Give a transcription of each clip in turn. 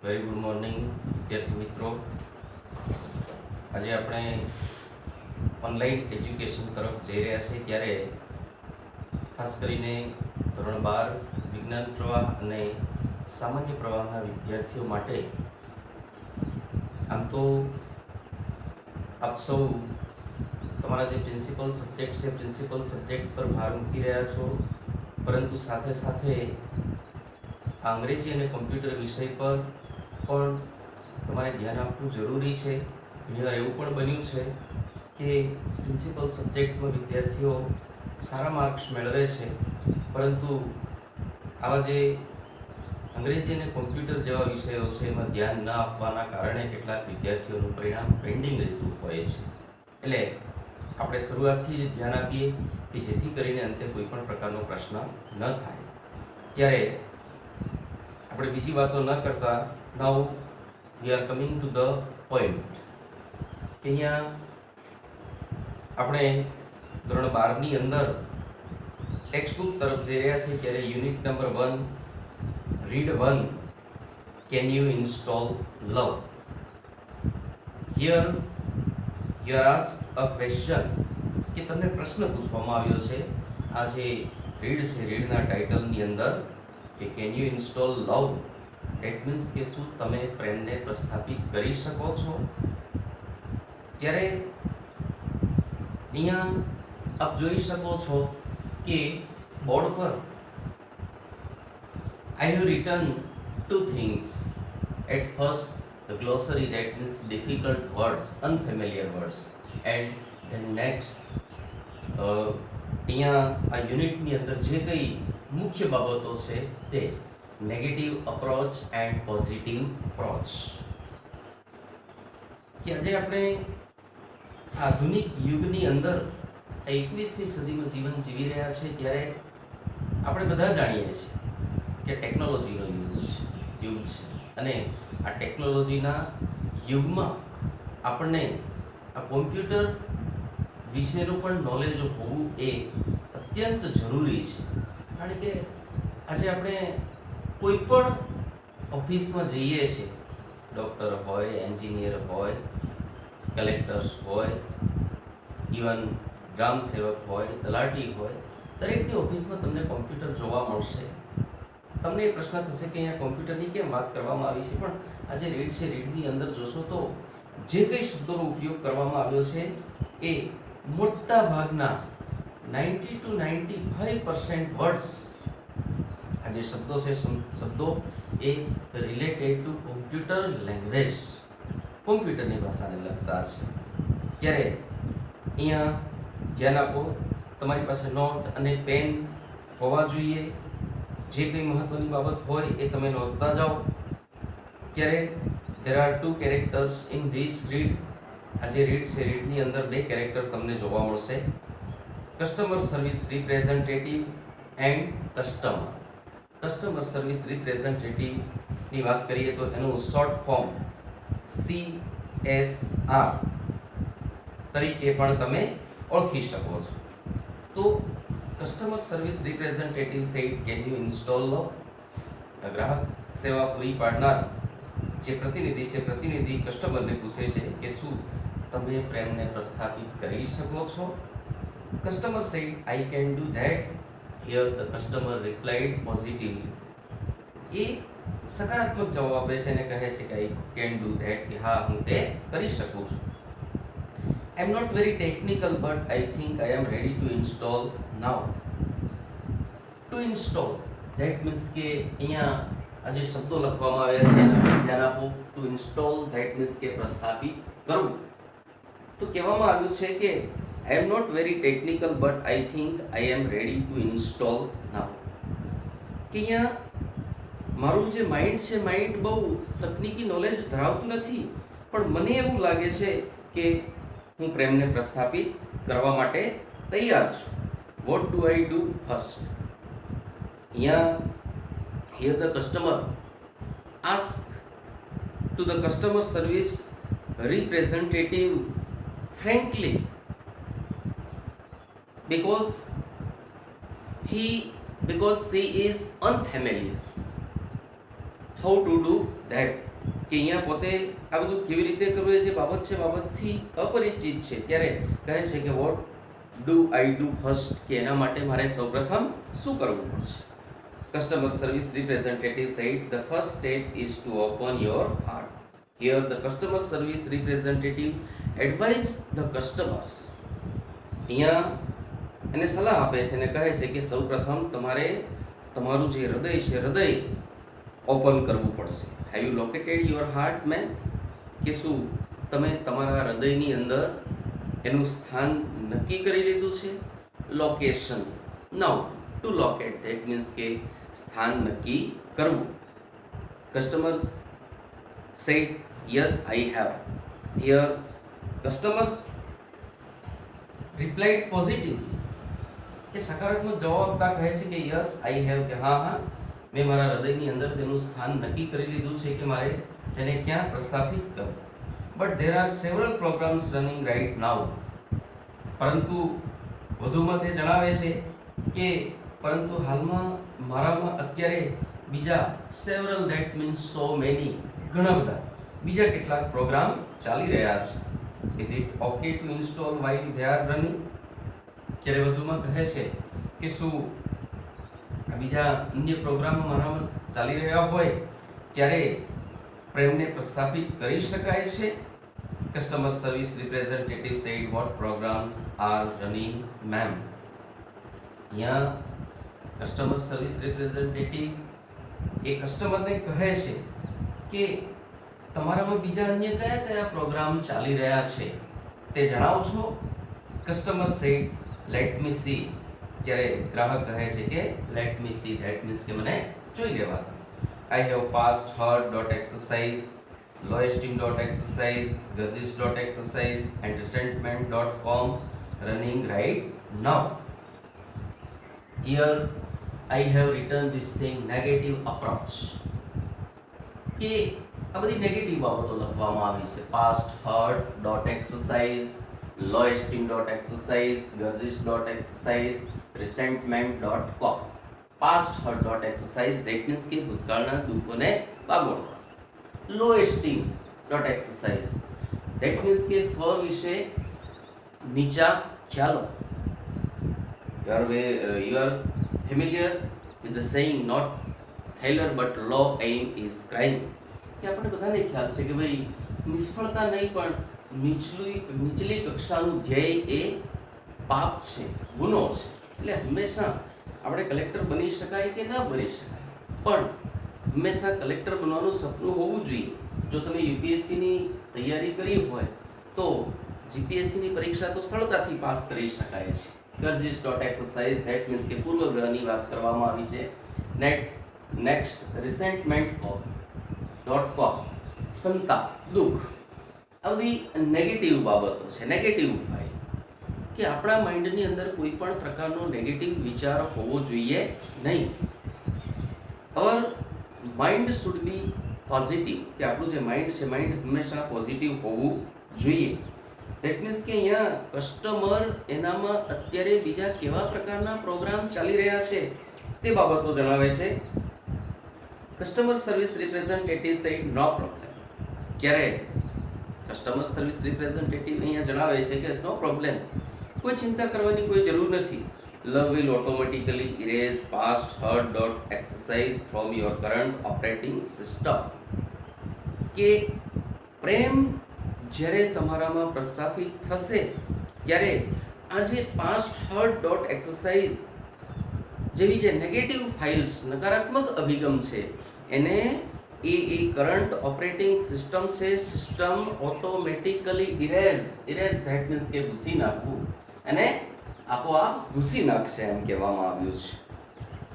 Very good morning વિદ્યાર્થી મિત્રો. આજે આપણે ઓનલાઈન એજ્યુકેશન તરફ જઈ રહ્યા છીએ, ત્યારે ખાસ કરીને ધોરણ 12 વિજ્ઞાન પ્રવાહ અને સામાન્ય પ્રવાહના વિદ્યાર્થીઓ માટે આમ તો આપ સૌ તમારા જે પ્રિન્સિપલ સબ્જેક્ટ છે પ્રિન્સિપલ સબ્જેક્ટ પર ભાર મૂકી રહ્યા છો, પરંતુ સાથે સાથે અંગ્રેજી અને કમ્પ્યુટર વિષય પર પણ તમારે ધ્યાન આપવું જરૂરી છે. ઘણીવાર એવું પણ બન્યું છે કે પ્રિન્સિપલ સબ્જેક્ટમાં વિદ્યાર્થીઓ સારા માર્ક્સ મેળવે છે, પરંતુ આવા જે અંગ્રેજી અને કમ્પ્યુટર જેવા વિષયો છે એમાં ધ્યાન ન આપવાના કારણે કેટલાક વિદ્યાર્થીઓનું પરિણામ પેન્ડિંગ રહેતું હોય છે. એટલે આપણે શરૂઆતથી જ ધ્યાન આપીએ કે જેથી કરીને અંતે કોઈ પણ પ્રકારનો પ્રશ્ન ન થાય. ત્યારે આપણે બીજી વાતો ન કરતા now we are coming to the point કે અહીંયા આપણે ધોરણ 12ની અંદર ટેક્સ્ટ બુક તરફ જઈ રહ્યા છીએ. ત્યારે unit number 1 read 1 can you install love. Here you are asked a question, કે તમને પ્રશ્ન પૂછવામાં આવ્યો છે આ જે રીડ છે રીડના ટાઇટલની અંદર કે can you install love. That means કે શું તમે પ્રેમને પ્રસ્થાપિત કરી શકો છો. ત્યારે અહીંયા આપ જોઈ શકો છો કે બોર્ડ પર I have written two things. At first, the glossary, that means difficult words, unfamiliar words, and then next અહીંયા આ યુનિટની અંદર જે કંઈ મુખ્ય બાબતો છે તે negative approach and positive approach. કે આજે આપણે આધુનિક યુગની અંદર 21મી સદીમાં જીવન જીવી રહ્યા છે, ત્યારે આપણે બધા જાણીએ છીએ કે ટેકનોલોજીનો યુગ છે અને આ ટેકનોલોજીના યુગમાં આપણને આ કોમ્પ્યુટર વિશેનું પણ નોલેજ હોવું એ અત્યંત જરૂરી છે. કારણ કે આજે આપણે કોઈ પણ ઓફિસમાં જઈએ છીએ, ડૉક્ટર હોય, એન્જિનિયર હોય, કલેક્ટર્સ હોય, ઇવન ગ્રામ સેવક હોય, તલાટી હોય, દરેકની ઓફિસમાં તમને કોમ્પ્યુટર જોવા મળશે. તમને એ પ્રશ્ન થશે કે અહીંયા કોમ્પ્યુટરની કેમ વાત કરવામાં આવી છે, પણ આ જે રીડ છે રીડની અંદર જોશો તો જે કંઈ શબ્દોનો ઉપયોગ કરવામાં આવ્યો છે એ મોટા ભાગના 90 to 95% વર્ડ્સ, આ જે શબ્દો છે શબ્દો એ રિલેટેડ ટુ કોમ્પ્યુટર લેંગ્વેજ, કોમ્પ્યુટરની ભાષાને લગતા છે. ત્યારે અહીંયા ધ્યાન આપો, તમારી પાસે નોટ અને પેન હોવા જોઈએ. જે કંઈ મહત્વની બાબત હોય એ તમે નોંધતા જાઓ. ત્યારે there are two characters in this read. આ જે રીડ છે રીડની અંદર બે કેરેક્ટર તમને જોવા મળશે, customer service representative and customer. Customer service રિપ્રેઝેન્ટેટિવની વાત કરીએ તો એનું શોર્ટ ફોર્મ CSR તરીકે પણ તમે ઓળખી શકો છો. તો customer service representative said can you install love. ગ્રાહક સેવા પૂરી પાડનાર જે પ્રતિનિધિ છે, પ્રતિનિધિ કસ્ટમરને પૂછે છે કે શું તમે પ્રેમને પ્રસ્થાપિત કરી શકો છો. Customer said I can do that. Here the customer replied positively. એ સકારાત્મક જવાબ આપે છે અને કહે છે કે આઈ કેન ડુ ધેટ, કે હા હું તે કરી શકું છું. I am not very technical but I think I am ready to install now. To install that means કે અહીંયા આ જે શબ્દો લખવામાં આવ્યા છે એના પર ધ્યાન આપો. ટુ ઇન્સ્ટોલ ધેટ મીન્સ કે પ્રસ્થાપિત કરવું. તો કહેવામાં આવ્યું છે કે I am not very technical but I think I am ready to install now. કે અહીંયા મારું જે માઇન્ડ છે, માઇન્ડ બહુ તકનીકી નોલેજ ધરાવતું નથી, પણ મને એવું લાગે છે કે હું પ્રેમને પ્રસ્થાપિત કરવા માટે તૈયાર છું. What do I do first. અહીંયા here the customer ask to the customer service representative frankly because she is unfamiliar how to do that. કે અહીંયા પોતે આ બધું કેવી રીતે કરવું એ જે બાબત છે બાબતથી અપરિચિત છે, ત્યારે કહે છે કે what do I do first, કે એના માટે મારે સૌપ્રથમ શું કરવું પડશે. Customer service representative said the first step is to open your heart. Here the customer service representative advise the customers. અહીંયા એને સલાહ આપે છે અને કહે છે કે સૌપ્રથમ તમારે તમારું જે હૃદય છે હૃદય ઓપન કરવું પડશે. Have you located your heart man, કે શું તમે તમારા હૃદયની અંદર એનું સ્થાન નક્કી કરી લીધું છે. Location, now to locate, that means કે સ્થાન નક્કી કરવું. Customer said yes I have. Here customer replied positive, કે સકારાત્મક જવાબ આપતા કહે છે કે યસ આઈ હેવ, કે હા હા મેં મારા હૃદયની અંદર તેનું સ્થાન નક્કી કરી લીધું છે કે મારે તેને ક્યાં પ્રસ્થાપિત કરવું. But there are several programs running right now. પરંતુ વધુમાં તે જણાવે છે કે પરંતુ હાલમાં મારામાં અત્યારે બીજા several, that means so many, ઘણા બધા બીજા કેટલાક પ્રોગ્રામ ચાલી રહ્યા છે. Is it okay two install while they are running. ત્યારે વધુમાં કહે છે કે શું બીજા અન્ય પ્રોગ્રામ મારામાં ચાલી રહ્યા હોય ત્યારે પ્રેમને પ્રસ્થાપિત કરી શકાય છે. Customer service representative said what programs are running ma'am. અહીંયા કસ્ટમર સર્વિસ રિપ્રેઝેન્ટેટિવ એ કસ્ટમરને કહે છે કે તમારામાં બીજા અન્ય કયા કયા પ્રોગ્રામ ચાલી રહ્યા છે તે જણાવશો. Customer said let me see. જ્યારે ગ્રાહક કહે છે કે let me see, that means કે મને જોઈ લેવા. I have past hurt dot exercise, low esteem dot exercise, grudges dot exercise and resentment dot com running right now. Here I have written this thing negative approach, કે આ બધી negative બાબતો લખવામાં આવી છે. Past hurt dot exercise, low esteem dot exercise, grudges dot exercise, resentment.com. past hurt dot exercise, that means કે ભૂતકાળના દુઃખોને બાગોળવા. Low esteem dot exercise, that means કે સ્વ વિશે નીચા ખ્યાલો. you are familiar with the saying not failure but low aim is crime. કે આપણે બધાને ખ્યાલ છે કે ભાઈ નિષ્ફળતા નહીં પણ નીચલી કક્ષાનું ધ્યેય એ પાપ છે, ગુનો છે. એટલે હંમેશા આપણે કલેક્ટર બની શકાય કે ન બની શકાય, પણ હંમેશા કલેક્ટર બનવાનું સપનું હોવું જોઈએ. જો તમે યુપીએસસીની તૈયારી કરી હોય તો જીપીએસસીની પરીક્ષા તો સરળતાથી પાસ કરી શકાય છે. ગર્જીસ ડોટ એક્સરસાઇઝ, ધેટ મીન્સ કે પૂર્વગ્રહની વાત કરવામાં આવી છે. નેક્સ્ટ રિસેન્ટમેન્ટ ડોટ કોમ, સંતાપ, દુઃખ. આ બધી નેગેટિવ બાબતો છે, નેગેટિવ ફાઇલ, કે આપણા માઇન્ડની અંદર કોઈ પણ પ્રકારનો નેગેટિવ વિચાર હોવો જોઈએ નહીં. અવર માઇન્ડ શુડ બી પોઝિટિવ, કે આપણું જે માઇન્ડ છે માઇન્ડ હંમેશા પોઝિટિવ હોવું જોઈએ. ધેટ મીન્સ કે અહીંયા કસ્ટમર એનામાં અત્યારે બીજા કેવા પ્રકારના પ્રોગ્રામ ચાલી રહ્યા છે તે બાબતો જણાવે છે. Customer service representative said no problem. ક્યારે કસ્ટમર સર્વિસ રિપ્રેઝેન્ટેટિવ અહીંયા જણાવે છે કે નો પ્રોબ્લેમ, કોઈ ચિંતા કરવાની કોઈ જરૂર નથી. Love will automatically erase past hurt dot exercise from your current operating system. કે પ્રેમ જ્યારે તમારામાં પ્રસ્થાપિત થશે ત્યારે આ જે પાસ્ટ હર્ટ ડોટ એક્સરસાઇઝ જેવી જે નેગેટિવ ફાઇલ્સ, નકારાત્મક અભિગમ છે એને એ કરંટ ઓપરેટિંગ સિસ્ટમ છે, system automatically erase that means કે ભૂસી નાખવું, અને આપોઆપ ભૂસી નાખશે એમ કહેવામાં આવ્યું છે.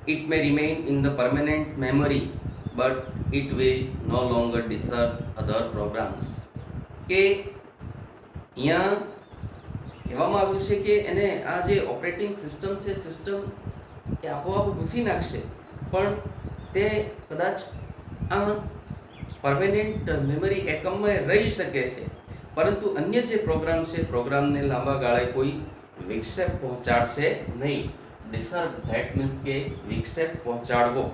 It may remain in the permanent memory but it will no longer deserve other programs. કે અહીંયા કહેવામાં આવ્યું છે કે એને આ જે ઓપરેટિંગ સિસ્ટમ છે, સિસ્ટમ એ આપોઆપ ભૂસી નાખશે, પણ તે કદાચ આ પરમેનન્ટ મેમરી એકમમાં રહી શકે છે, પરંતુ અન્ય જે પ્રોગ્રામ છે પ્રોગ્રામને લાંબા ગાળે કોઈ વિક્ષેપ પહોંચાડશે નહીં. ડિસર્વ ધેટ મીન્સ કે વિક્ષેપ પહોંચાડવો.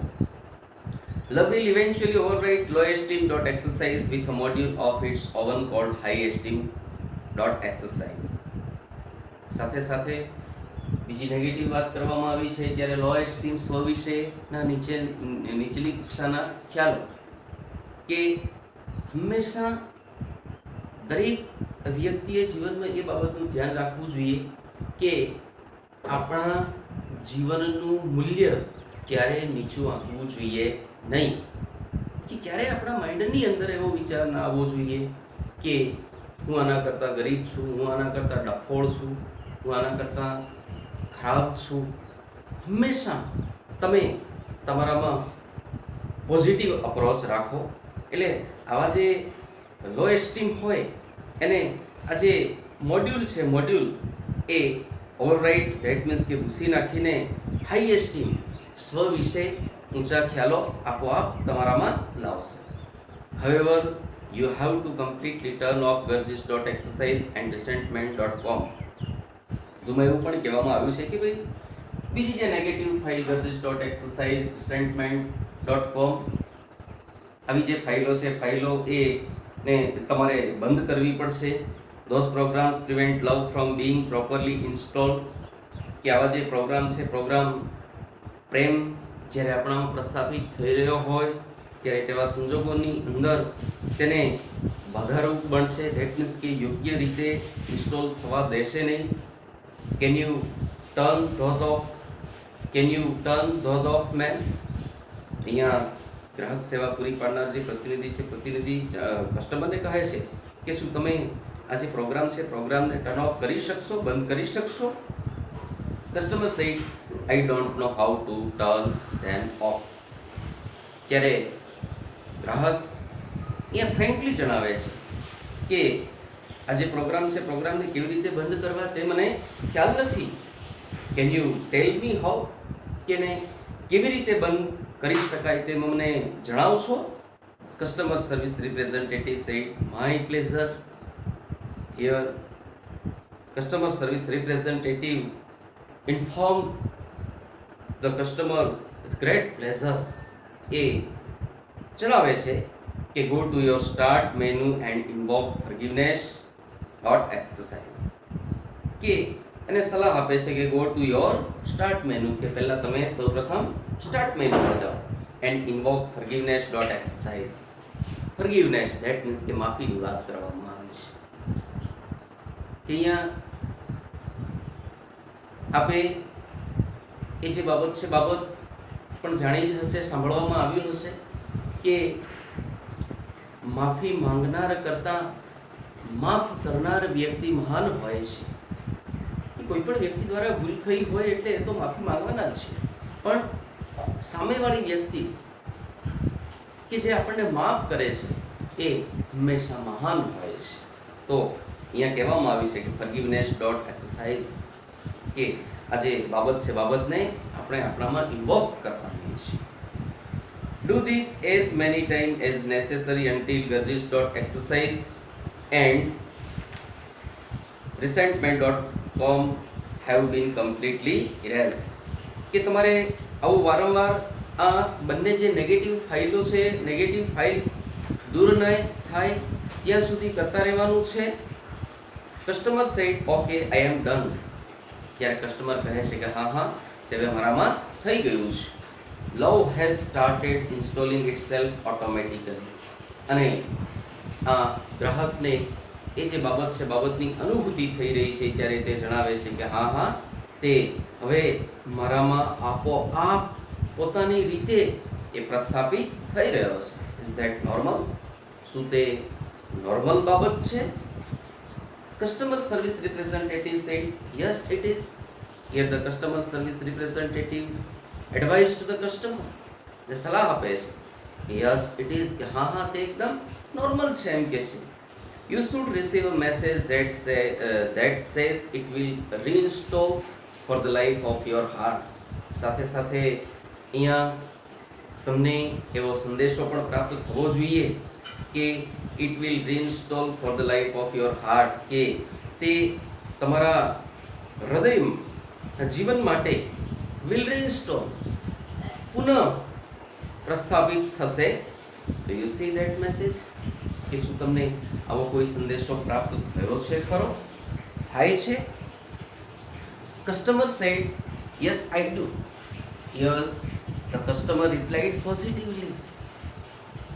Love will eventually override low esteem dot exercise with a module of its own called high esteem dot exercise. સાથે સાથે બીજી નેગેટિવ વાત કરવામાં આવી છે ત્યારે લો એસ્ટીમ સ્વ વિશેના નીચલી કક્ષાના ખ્યાલો કે હંમેશા દરેક વ્યક્તિએ જીવનમાં એ બાબતનું ધ્યાન રાખવું જોઈએ કે આપણા જીવનનું મૂલ્ય ક્યારે નીચું આંકવું જોઈએ નહીં, કે ક્યારે આપણા માઇન્ડની અંદર એવો વિચાર ના આવવો જોઈએ કે હું આના કરતાં ગરીબ છું, હું આના કરતાં ડફોળ છું, હું આના કરતાં ખરાબ છું. હંમેશા તમે તમારામાં પોઝિટિવ અપ્રોચ રાખો. એટલે આવા જે લો એસ્ટીમ હોય એને આ જે મોડ્યુલ છે, module A overwrite that means કે ભૂસી નાખીને હાઈ એસ્ટીમ સ્વ વિશે ઊંચા ખ્યાલો આપોઆપ તમારામાં લાવશે. However, you have to completely turn off grudges.exercise and resentment.com. વધુમાં એવું પણ કહેવામાં આવ્યું છે કે ભાઈ બીજી જે નેગેટિવ ફાઇલ grudges.exercise resentment.com આવી જે ફાઇલો છે, ફાઇલો એ ને તમારે બંધ કરવી પડશે. Those programs prevent love from being properly installed. કે આવા જે પ્રોગ્રામ છે, પ્રોગ્રામ પ્રેમ જ્યારે આપણામાં પ્રસ્થાપિત થઈ રહ્યો હોય ત્યારે તેવા સંજોગોની અંદર તેને બાધારૂપ બનશે. ધેટ મીન્સ કે યોગ્ય રીતે ઇન્સ્ટોલ થવા દેશે નહીં. Can you turn those off man? અહીંયા ગ્રાહક સેવા પૂરી પાડનાર જે પ્રતિનિધિ છે, પ્રતિનિધિ કસ્ટમરને કહે છે કે શું તમે આ જે પ્રોગ્રામ છે, પ્રોગ્રામને ટર્ન ઓફ કરી શકશો, બંધ કરી શકશો? Customer said I don't know how to turn them off. ત્યારે ગ્રાહક અહીંયા ફ્રેન્કલી જણાવે છે કે આ જે પ્રોગ્રામ છે, પ્રોગ્રામને કેવી રીતે બંધ કરવા તે મને ખ્યાલ નથી. Can you tell me how? કે ને કેવી રીતે બંધ કરી શકાય તે મને જણાવશો? Customer service representative said my pleasure. Here customer service representative informed the customer with great pleasure. એ જણાવે છે કે go to your start menu and invoke forgiveness.exercise. કે એને સલાહ આપે છે કે go to your start menu, કે પહેલા તમે સૌપ્રથમ સ્ટાર્ટ મેનુમાં જાઓ and invoke forgiveness.exercise. forgiveness that means કે માફીની વાત કરવામાં આવી છે. કે અહીંયા આપે એ જે બાબત છે, બાબત પણ જાણી જ હશે, સાંભળવામાં આવ્યું હશે કે માફી માંગનાર કરતાં માફ કરનાર વ્યક્તિ મહાન હોય છે. કોઈ પણ વ્યક્તિ દ્વારા ભૂલ થઈ હોય એટલે એ તો માફી માંગવાના જ છે, પણ સામેવાળી વ્યક્તિ કે જે આપણને માફ કરે છે એ હંમેશા મહાન હોય છે. તો અહીંયા કહેવામાં આવ્યું છે કે forgiveness.exercise કે આ જે બાબત છે, બાબતને આપણે આપણામાં ઇન્વોક કરવાની છે. Do this as many times as necessary until grudges.exercise and resentment.com have been completely erased. કે તમારે આવું વારંવાર આ બંને જે નેગેટિવ ફાઇલો છે, નેગેટિવ ફાઇલ્સ દૂર ન થાય ત્યાં સુધી કરતા રહેવાનું છે. Customer said okay I am done. ત્યારે કસ્ટમર કહે છે કે હા હા તે મારામાં થઈ ગયું છે. Love has started installing itself automatically. અને આ ગ્રાહકને એ જે બાબત છે, બાબતની અનુભૂતિ થઈ રહી છે ત્યારે તે જણાવે છે કે હા હા તે હવે મારામાં આપોઆપ પોતાની રીતે એ પ્રસ્થાપિત થઈ રહ્યો છે. Is that normal? શું તે નોર્મલ બાબત છે? Customer service representative said, yes, it is. Here the customer service representative advised to the customer. જે સલાહ આપે છે, yes, it is, કે હા હા તે એકદમ નોર્મલ છે એમ કે છે. You should receive a message that says it will reinstall for the life of your heart. સાથે સાથે અહીંયા તમને એવો સંદેશો પણ પ્રાપ્ત થવો જોઈએ કે it will reinstall for the life of your heart. કે તે તમારા હૃદય જીવન માટે will reinstall પુનઃ પ્રસ્થાપિત થશે. Do you C that message? કે શું તમને આવો કોઈ સંદેશો પ્રાપ્ત થયો છે ખરો? થાય છે? Customer said yes I do. Here the customer replied positively.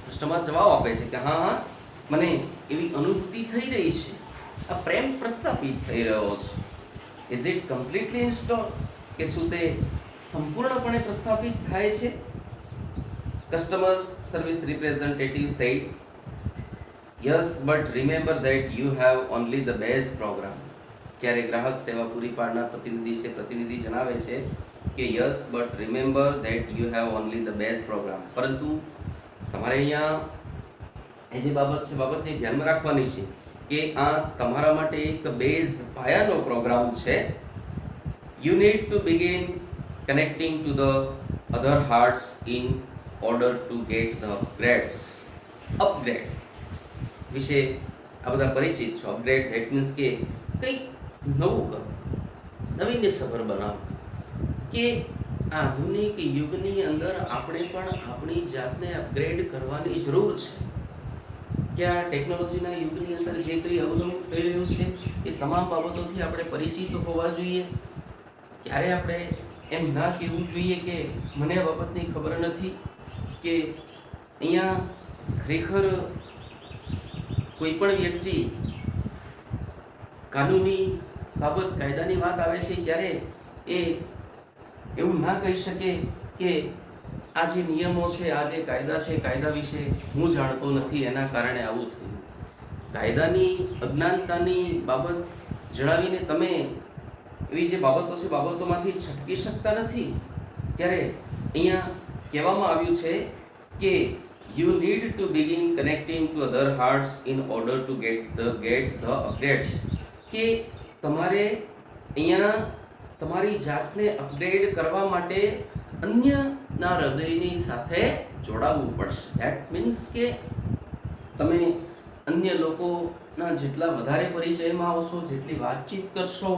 Customer જવાબ આપે છે કે હા હા મને એવી અનુભૂતિ થઈ રહી છે, આ પ્રેમ પ્રસ્થાપિત થઈ રહ્યો છે. Is it completely install? કે શું તે સંપૂર્ણપણે પ્રસ્થાપિત થાય છે? Customer service representative said yes but remember that you have only the base program. ત્યારે ગ્રાહક સેવા પૂરી પાડનાર પ્રતિનિધિ જણાવે છે કે yes but remember that you have only the base program. પરંતુ તમારે અહીંયા એ જે બાબત છે બાબતને ધ્યાનમાં રાખવાની છે કે આ તમારા માટે એક બેઝ પાયાનો પ્રોગ્રામ છે. You need to begin connecting to the other hearts in order to get the upgrade વિશે આ બધા પરિચિત છો. અપગ્રેડ ધેટ મીન્સ કે કંઈક નવું કરો, નવીનને સભર બનાવો. કે આધુનિક યુગની અંદર આપણે પણ આપણી જાતને અપગ્રેડ કરવાની જરૂર છે. કે આ ટેકનોલોજીના યુગની અંદર જે કંઈ અવનવું થઈ રહ્યું છે એ તમામ બાબતોથી આપણે પરિચિત હોવા જોઈએ. ક્યારે આપણે એમ ના કહેવું જોઈએ કે મને આ બાબતની ખબર નથી. કે અહીંયા ખરેખર કોઈ પણ વ્યક્તિ કાનૂની બાબત કાયદાની વાત આવે છે ત્યારે એ એવું ના કહી શકે કે આ જે નિયમો છે, આ જે કાયદા છે, કાયદા વિશે હું જાણતો નથી એના કારણે આવું થયું. કાયદાની અજ્ઞાનતાની બાબત જણાવીને તમે એવી જે બાબતો છે બાબતોમાંથી છટકી શકતા નથી. ત્યારે અહીંયા કહેવામાં આવ્યું છે કે you need to begin connecting to other hearts in order to get the updates. કે તમારે અહીંયા તમારી જાતને અપગ્રેડ કરવા માટે અન્યના હૃદયની સાથે જોડાવવું પડશે. ધેટ મીન્સ કે તમે અન્ય લોકોના જેટલા વધારે પરિચયમાં આવશો, જેટલી વાતચીત કરશો,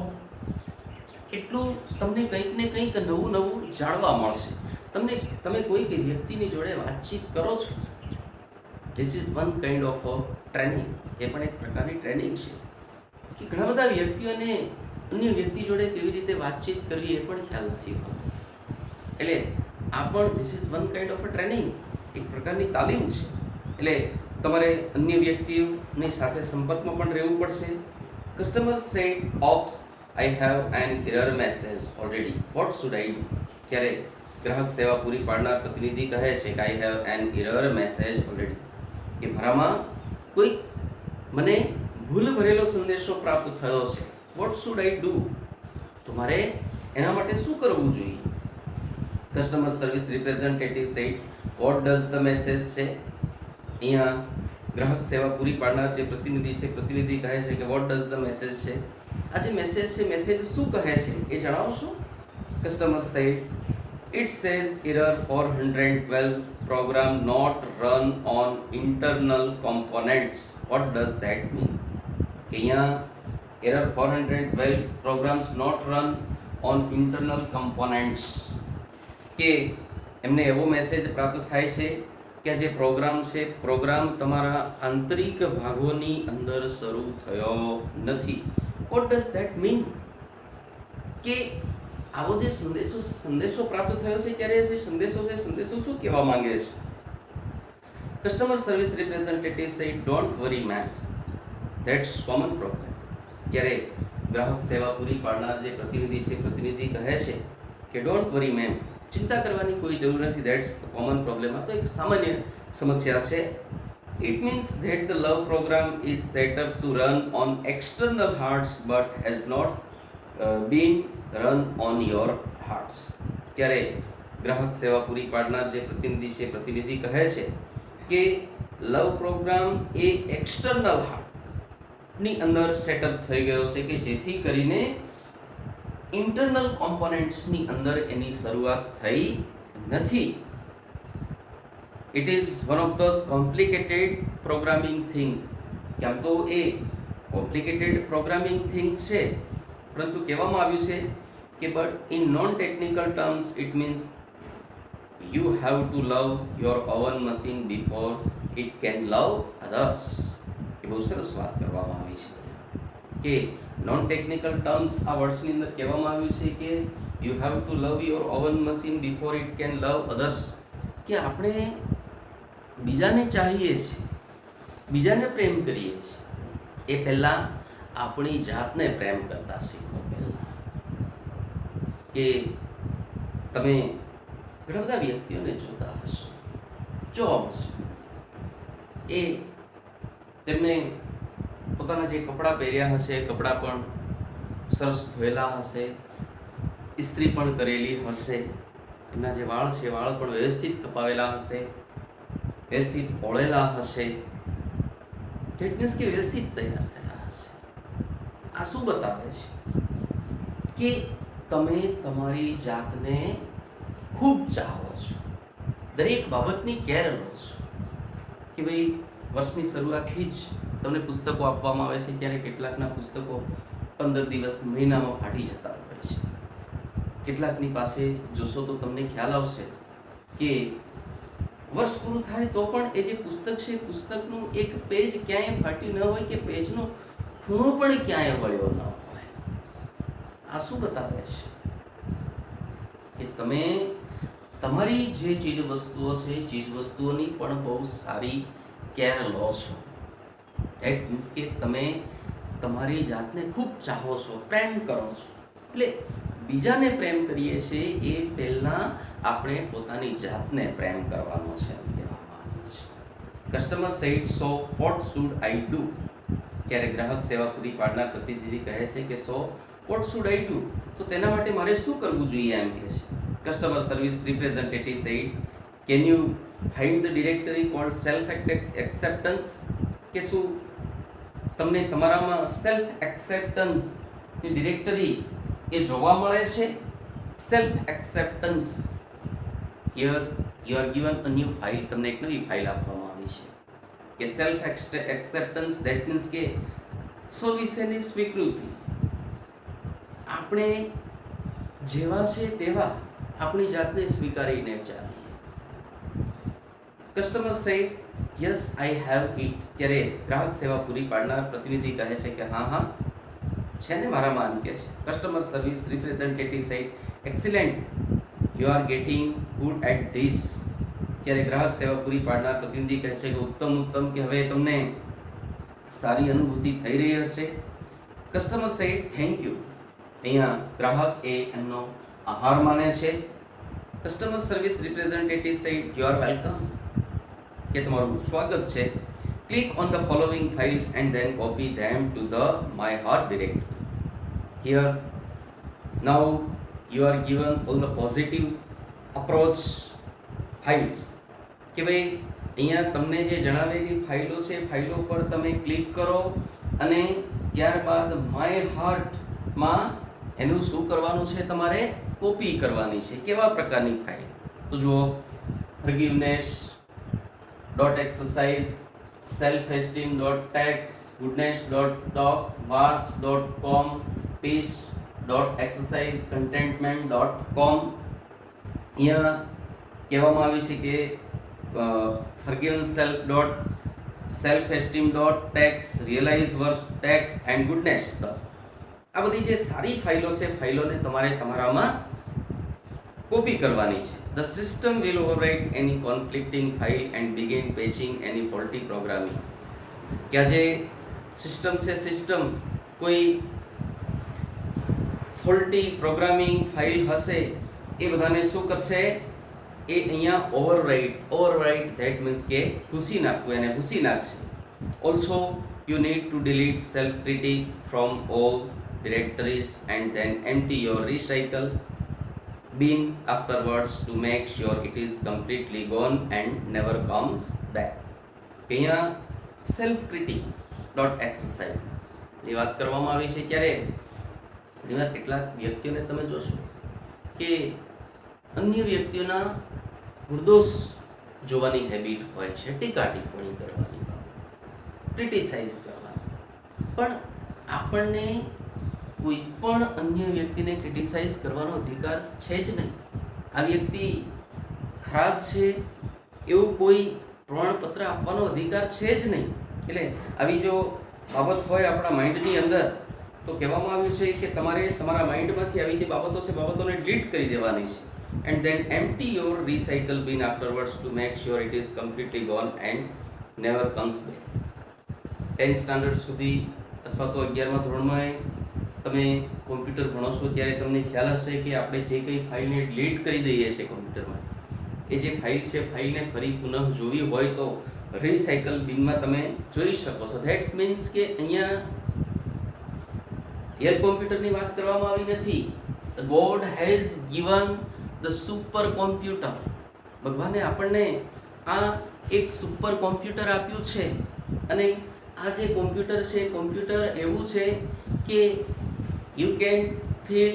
એટલું તમને કંઈક ને કંઈક નવું જાણવા મળશે. તમે કોઈક વ્યક્તિની જોડે વાતચીત કરો છો, this is one kind of training. એ પણ એક પ્રકારની ટ્રેનિંગ છે કે ઘણા બધા વ્યક્તિઓને અન્ય વ્યક્તિ જોડે કેવી રીતે વાતચીત કરવી એ પણ ખ્યાલ નથી હોતો. એટલે આ પણ this is one kind of training, એક પ્રકારની તાલીમ છે. એટલે તમારે અન્ય વ્યક્તિઓની સાથે સંપર્કમાં પણ રહેવું પડશે. Customer said oops I have an error message already, what should I do? ત્યારે ગ્રાહક સેવા પૂરી પાડનાર પ્રતિનિધિ કહે છે કે I have an error message already. કે મારામાં કોઈ મને ભૂલ ભરેલો સંદેશો પ્રાપ્ત થયો છે. Vote should I do? તો મારે એના માટે શું કરવું જોઈએ? Customer service representative said what does the message છે. અહીંયા ગ્રાહક સેવા પૂરી પાડનાર જે પ્રતિનિધિ છે પ્રતિનિધિ કહે છે કે વોટ ડઝ ધ મેસેજ છે. આ જે મેસેજ છે મેસેજ શું કહે છે એ જણાવશો? Customer said it says error 412 program not run on internal components. What does that mean? અહીંયા error 412 programs not run on internal components. કે એમને એવો મેસેજ પ્રાપ્ત થાય છે કે જે પ્રોગ્રામ છે પ્રોગ્રામ તમારા આંતરિક ભાગોની અંદર શરૂ થયો નથી. What does that mean? કે આવો જે સંદેશો પ્રાપ્ત થયો છે ત્યારે જે સંદેશો શું કહેવા માંગે છે? Customer service representative said don't worry ma'am, that's common problem. ત્યારે ગ્રાહક સેવા પૂરી પાડનાર જે પ્રતિનિધિ કહે છે કે ડોન્ટ વરી મેમ, ચિંતા કરવાની કોઈ જરૂર નથી, ધેટ્સ કોમન પ્રોબ્લેમ. આ તો એક સામાન્ય સમસ્યા છે. It means that the love program is set up to run on external hearts but has not been run on your hearts. ત્યારે ગ્રાહક સેવા પૂરી પાડનાર જે પ્રતિનિધિ કહે છે કે લવ પ્રોગ્રામ એ એક્સટર્નલ હાર્ટની અંદર સેટઅપ થઈ ગયો છે કે જેથી કરીને ઇન્ટરનલ કોમ્પોનેન્ટ્સની અંદર એની શરૂઆત થઈ નથી. It is one of those complicated programming things. કેમ તો એ કોમ્પ્લિકેટેડ પ્રોગ્રામિંગ થિંગ્સ છે, પરંતુ કહેવામાં આવ્યું છે કે but in non technical terms it means you have to love your own machine before it can love others. એ બહુ સરસ વાત કરવામાં આવી છે કે નોન ટેકનિકલ ટર્મ્સ આ વર્ડ્સની અંદર કહેવામાં આવ્યું છે કે you have to love your own machine before it can love others. કે આપણે બીજાને ચાહીએ છીએ, બીજાને પ્રેમ કરીએ છીએ, એ પહેલાં આપણી જાતને પ્રેમ કરતા શીખો. પહેલાં કે તમે ઘણા બધા વ્યક્તિઓને જોતા હશો, જોવા હશો, એ તેમને પોતાના જે કપડાં પહેર્યા હશે એ કપડાં પણ સરસ ધોયેલા હશે, ઇસ્ત્રી પણ કરેલી હશે, એમના જે વાળ છે વાળ પણ વ્યવસ્થિત કપાવેલા હશે, વ્યવસ્થિત ઓળેલા હશે, ધેટ મીન્સ કે વ્યવસ્થિત તૈયાર થયા હશે. આ શું બતાવે છે કે તમે તમારી જાતને ખૂબ ચાહો છો, દરેક બાબતની કેર લો છો. કે ભાઈ વર્ષની શરૂઆતથી જ તમને પુસ્તકો આપવામાં આવે છે, ત્યારે કેટલાકના પુસ્તકો 15 દિવસ મહિનામાં ફાટી જતા હોય છે. કેટલાકની પાસે જોશો તો તમને ખ્યાલ આવશે કે વર્ષ પૂરું થાય તો પણ એ જે પુસ્તક છે, પુસ્તકનું એક પેજ ક્યાંય ફાટ્યું ન હોય કે પેજનો ખૂણો પણ ક્યાંય વળ્યો ન હોય. આ શું બતાવે છે કે તમે તમારી જે ચીજ વસ્તુઓ છે, ચીજ વસ્તુઓની પણ બહુ સારી કેર લો છો. ધેટ મીન્સ કે તમે તમારી જાતને ખૂબ ચાહો છો, પ્રેમ કરો છો. એટલે બીજાને પ્રેમ કરીએ છીએ એ પહેલાં આપણે પોતાની જાતને પ્રેમ કરવાનો છે એમ કહેવામાં આવ્યું છે. Customer said so what should I do. જ્યારે ગ્રાહક સેવા પૂરી પાડનાર પ્રતિનિધિ કહે છે કે so what should I do, તો તેના માટે મારે શું કરવું જોઈએ એમ કહે છે. Customer service representative said can you find the directory called self acceptance. કે શું તમને તમારામાં સેલ્ફ એક્સેપ્ટન્સની ડિરેક્ટરી એ જોવા મળે છે? Self acceptance. Here you are given a new file. તમને એક નવી ફાઇલ આપવામાં આવી છે કે સેલ્ફ એક્સેપ્ટન્સ. ધેટ મીન્સ કે સ્વ વિશેની સ્વીકૃતિ. આપણે જેવા છે તેવા આપણી જાતને સ્વીકારીને ચાલીએ. Customer say yes I have it. ત્યારે ગ્રાહક સેવા પૂરી પાડનાર પ્રતિનિધિ કહે છે કે હા હા છે ને મારામાં આમ કે છે. Customer service representative say excellent, you are getting good at this. જ્યારે ગ્રાહક સેવા પૂરી પાડનાર પ્રતિનિધિ કહે છે કે ઉત્તમ કે હવે તમને સારી અનુભૂતિ થઈ રહી હશે. કસ્ટમર સે થેન્ક યુ. અહીંયા ગ્રાહક એ એમનો આભાર માને છે. કસ્ટમર સર્વિસ રિપ્રેઝેન્ટેટિવ સે યુ આર વેલકમ. કે તમારું સ્વાગત છે. Click on the following files and then copy them to the my heart directory. Here now you are given all the positive approach files. કે ભાઈ અહીંયા તમને જે જણાવેલી ફાઇલો છે, ફાઇલો પર તમે ક્લિક કરો અને ત્યારબાદ માય હાર્ટમાં એનું શું કરવાનું છે? તમારે કોપી કરવાની છે. કેવા પ્રકારની ફાઇલ? તો જુઓ, forgiveness dot exercise, self esteem dot text, goodness dot talk, wars dot com, peace dot exercise, contentment dot com. અહીંયા કહેવામાં આવ્યું છે કે forgiven self dot self esteem dot text, realise verse text and goodness dot. આ બધી જે સારી ફાઇલો છે, ફાઇલોને તમારે તમારામાં કોપી કરવાની છે. The system will overwrite any conflicting file and begin patching any faulty programming. કે આ જે સિસ્ટમ છે, સિસ્ટમ કોઈ ફોલ્ટી પ્રોગ્રામિંગ ફાઇલ હશે એ બધાને શું કરશે? એ અહીંયા ઓવરરાઇટ ધેટ મીન્સ કે ભૂસી નાખવું, એને ભૂસી નાખશે. Also you need to delete self critic from all directories and then empty your recycle bin afterwards to make sure it is completely gone and never comes back. અહીંયા self critic dot exercise ની વાત કરવામાં આવી છે. ત્યારે ઘણીવાર કેટલાક વ્યક્તિઓને તમે જોશો કે અન્ય વ્યક્તિઓના નિર્દોષ જોવાની હેબિટ હોય છે, ટીકા ટિપ્પણી કરવાની, ક્રિટિસાઇઝ કરવાની. પણ આપણને કોઈ પણ અન્ય વ્યક્તિને ક્રિટિસાઇઝ કરવાનો અધિકાર છે જ નહીં. આ વ્યક્તિ ખરાબ છે એવું કોઈ પ્રમાણપત્ર આપવાનો અધિકાર છે જ નહીં. એટલે આવી જો બાબત હોય આપણા માઇન્ડની અંદર તો કહેવામાં આવ્યું છે કે તમારે તમારા માઇન્ડમાંથી આવી જે બાબતો છે બાબતોને ડિલીટ કરી દેવાની છે. And then empty your recycle bin afterwards to make sure it is completely gone and never comes back. 10th standard સુધી અથવા તો 11મા ધોરણમાં તમે કોમ્પ્યુટર ભણો છો ત્યારે તમને ખ્યાલ હશે કે આપણે જે કંઈ ફાઇલને ડિલીટ કરી દઈએ છીએ કોમ્પ્યુટરમાં, એ જે ફાઇલ છે ફાઇલને ફરી પુનઃ જોવી હોય તો રિસાયકલ બિનમાં તમે જોઈ શકો છો. ધેટ મીન્સ કે અહીંયા રિયલ કોમ્પ્યુટરની વાત કરવામાં આવી નથી. God has given the super computer. ભગવાને આપણને આ એક સુપર કોમ્પ્યુટર આપ્યું છે અને આ જે કોમ્પ્યુટર છે કોમ્પ્યુટર એવું છે કે you can fill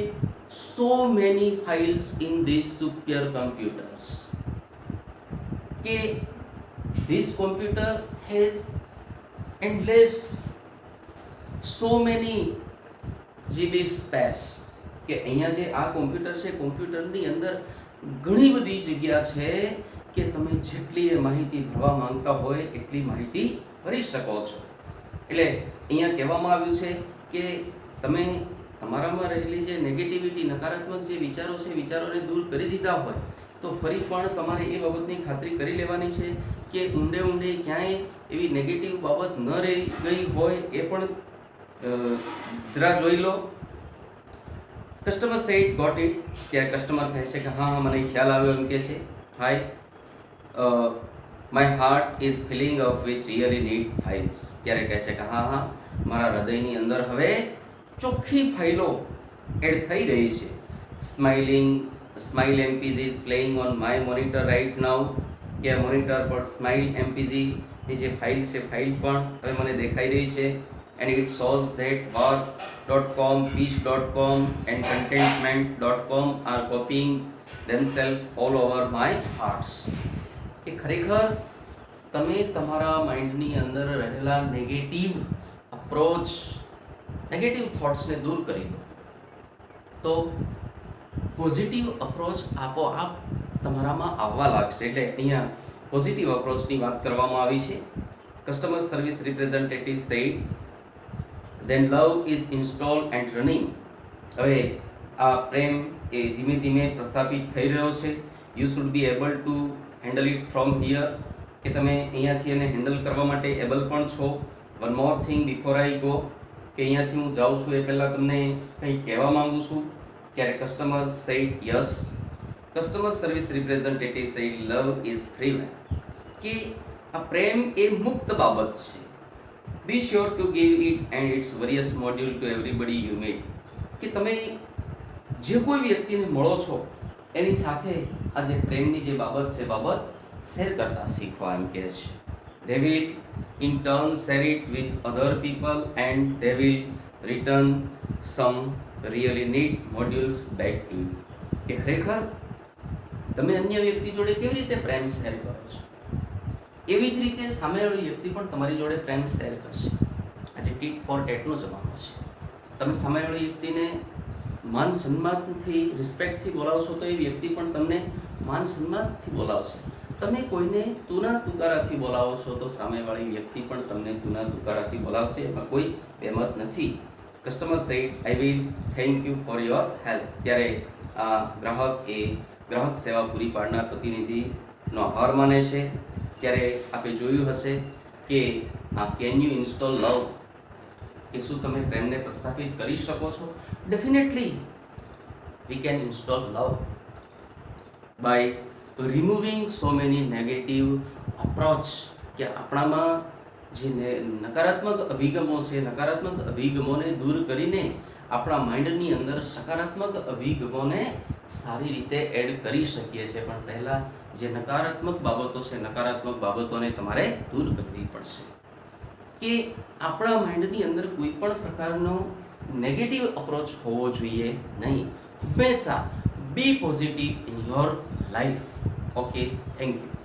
so many files in this super computers. કે this computer has endless so many GB space. કે અહીંયા જે આ કોમ્પ્યુટર છે કોમ્પ્યુટરની અંદર ઘણી બધી જગ્યા છે કે તમે જેટલી માહિતી ભરવા માંગતા હોય એટલી માહિતી ભરી શકો છો. એટલે અહીંયા કહેવામાં આવ્યું છે કે તમે તમારામાં રહેલી જે નેગેટિવિટી નકારાત્મક જે વિચારો છે વિચારોને દૂર કરી દીધા હોય તો ફરી પણ તમારે એ બાબતની ખાતરી કરી લેવાની છે કે ઊંડે ઊંડે ક્યાંય એવી નેગેટિવ બાબત ન રહી ગઈ હોય એ પણ જરા જોઈ લો. Customer said got it. ત્યારે કસ્ટમર કહે છે કે હા હા મને ખ્યાલ આવ્યો એમ કે છે. Hi my heart is filling up with really need files. ત્યારે કહે છે કે હા હા મારા હૃદયની અંદર હવે ચોખ્ખી ફાઇલો એડ થઈ રહી છે. Smile MPG is playing on my monitor right now. કે મોનિટર પર સ્માઇલ એમપીજી એ જે ફાઇલ છે ફાઇલ પણ હવે મને દેખાઈ રહી છે. and it shows that work.com, peace.com and contentment.com are copying themselves all over my hearts. કે ખરેખર તમે તમારા માઇન્ડની અંદર રહેલા નેગેટિવ અપ્રોચ નેગેટિવ થોટ્સને દૂર કરી દો તો પોઝિટિવ અપ્રોચ આપોઆપ તમારામાં આવવા લાગશે. એટલે અહીંયા પોઝિટિવ અપ્રોચની વાત કરવામાં આવી છે. Customer service representative said then love is installed and running. હવે આ પ્રેમ એ ધીમે ધીમે પ્રસ્થાપિત થઈ રહ્યો છે. You should be able to handle it from here. કે તમે અહીંયાથી એને હેન્ડલ કરવા માટે એબલ પણ છો. One more thing before I go. કે અહીંયાથી હું જાઉં છું એ પહેલાં તમને કંઈ કહેવા માગું છું. ત્યારે customer said yes. Customer service representative said love is free. કે આ પ્રેમ એ મુક્ત બાબત છે. Be sure to give it and its various module to everybody you meet. કે તમે જે કોઈ વ્યક્તિને મળો છો એની સાથે આ જે પ્રેમની જે બાબત છે બાબત શેર કરતા શીખવા એમ કહે છે. They will in turn share it with other people and they will return some really neat modules back to you. કે ખરેખર તમે અન્ય વ્યક્તિ જોડે કેવી રીતે પ્રેમ શેર કરો છો એવી જ રીતે સામેવાળી વ્યક્તિ પણ તમારી જોડે પ્રેમ શેર કરશે. આજે ટીટ ફોર ટેટનો જમાનો છે. તમે સામેવાળી વ્યક્તિને માન સન્માનથી રિસ્પેક્ટથી બોલાવશો તો એ વ્યક્તિ પણ તમને માન સન્માનથી બોલાવશે. તમે કોઈને તુના તુકારાથી બોલાવો છો તો સામેવાળી વ્યક્તિ પણ તમને તુના તુકારાથી બોલાવશે. એમાં કોઈ બેમત નથી. Customer said I will thank you for your help. ત્યારે આ ગ્રાહક સેવા પૂરી પાડનાર પ્રતિનિધિનો આભાર માને છે. ત્યારે આપણે જોયું હશે કે આ કેન યુ ઇન્સ્ટોલ લવ. કે શું તમે પ્રેમને પ્રસ્થાપિત કરી શકો છો? Definitely we can install love by removing so many negative approach. કે આપણામાં જે નકારાત્મક અભિગમો છે નકારાત્મક અભિગમોને દૂર કરીને આપણા માઇન્ડની અંદર સકારાત્મક અભિગમોને સારી રીતે એડ કરી શકીએ છીએ. પણ પહેલાં જે નકારાત્મક બાબતો છે નકારાત્મક બાબતોને તમારે દૂર કરવી પડશે. કે આપણા માઇન્ડની અંદર કોઈ પણ પ્રકારનો નેગેટિવ અપ્રોચ હોવો જોઈએ નહીં. હંમેશા be positive in your life. Okay, thank you.